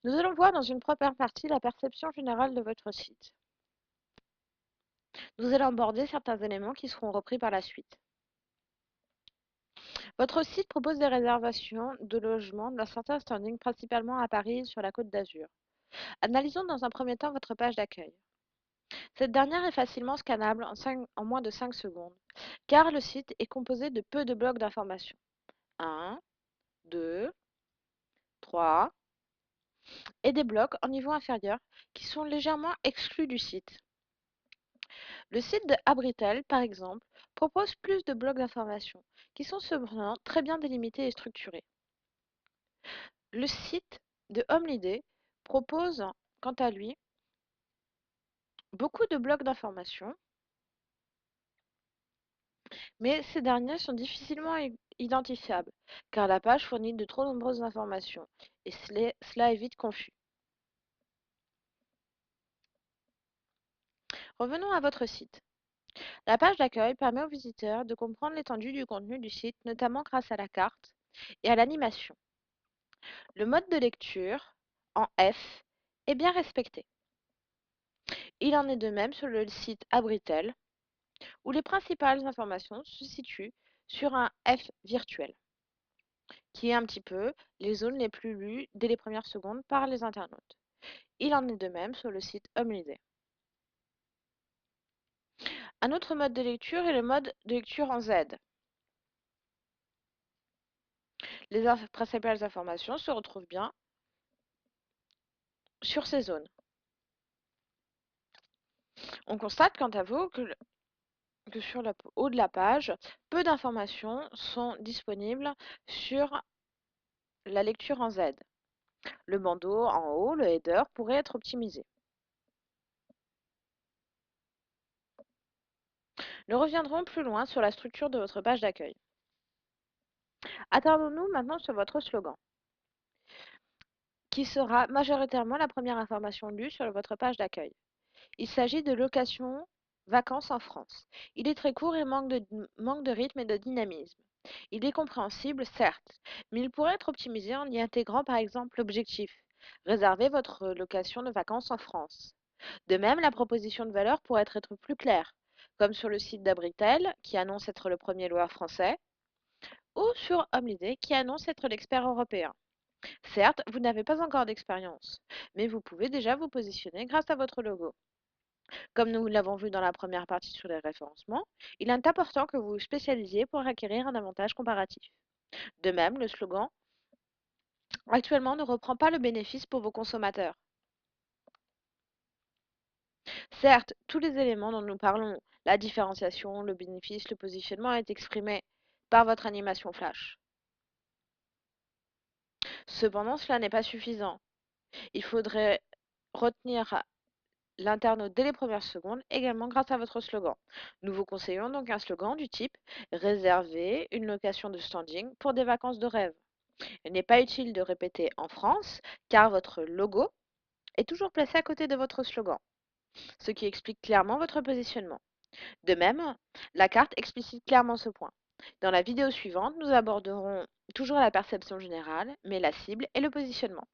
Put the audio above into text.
Nous allons voir dans une première partie la perception générale de votre site. Nous allons aborder certains éléments qui seront repris par la suite. Votre site propose des réservations de logements dans certains standings, principalement à Paris et sur la Côte d'Azur. Analysons dans un premier temps votre page d'accueil. Cette dernière est facilement scannable en moins de 5 secondes, car le site est composé de peu de blocs d'informations. 1, 2, 3, et des blocs en niveau inférieur qui sont légèrement exclus du site. Le site de Abritel, par exemple, propose plus de blocs d'informations, qui sont cependant très bien délimités et structurés. Le site de HomeLidé propose, quant à lui, beaucoup de blocs d'informations, mais ces derniers sont difficilement identifiables, car la page fournit de trop nombreuses informations, et cela est vite confus. Revenons à votre site. La page d'accueil permet aux visiteurs de comprendre l'étendue du contenu du site, notamment grâce à la carte et à l'animation. Le mode de lecture, en F, est bien respecté. Il en est de même sur le site Abritel, où les principales informations se situent sur un F virtuel, qui est un petit peu les zones les plus lues dès les premières secondes par les internautes. Il en est de même sur le site HomeLidé. Un autre mode de lecture est le mode de lecture en Z. Les principales informations se retrouvent bien sur ces zones. On constate quant à vous que sur le haut de la page, peu d'informations sont disponibles sur la lecture en Z. Le bandeau en haut, le header, pourrait être optimisé. Nous reviendrons plus loin sur la structure de votre page d'accueil. Attardons-nous maintenant sur votre slogan, qui sera majoritairement la première information lue sur votre page d'accueil. Il s'agit de location vacances en France. Il est très court et manque de rythme et de dynamisme. Il est compréhensible, certes, mais il pourrait être optimisé en y intégrant par exemple l'objectif. Réservez votre location de vacances en France. De même, la proposition de valeur pourrait être plus claire, comme sur le site d'Abritel, qui annonce être le premier loueur français, ou sur HomeLidé, qui annonce être l'expert européen. Certes, vous n'avez pas encore d'expérience, mais vous pouvez déjà vous positionner grâce à votre logo. Comme nous l'avons vu dans la première partie sur les référencements, il est important que vous vous spécialisiez pour acquérir un avantage comparatif. De même, le slogan actuellement ne reprend pas le bénéfice pour vos consommateurs. Certes, tous les éléments dont nous parlons, la différenciation, le bénéfice, le positionnement, est exprimé par votre animation flash. Cependant, cela n'est pas suffisant. Il faudrait retenir l'internaute dès les premières secondes, également grâce à votre slogan. Nous vous conseillons donc un slogan du type réserver une location de standing pour des vacances de rêve. Il n'est pas utile de répéter en France, car votre logo est toujours placé à côté de votre slogan, ce qui explique clairement votre positionnement. De même, la carte explicite clairement ce point. Dans la vidéo suivante, nous aborderons toujours la perception générale, mais la cible et le positionnement.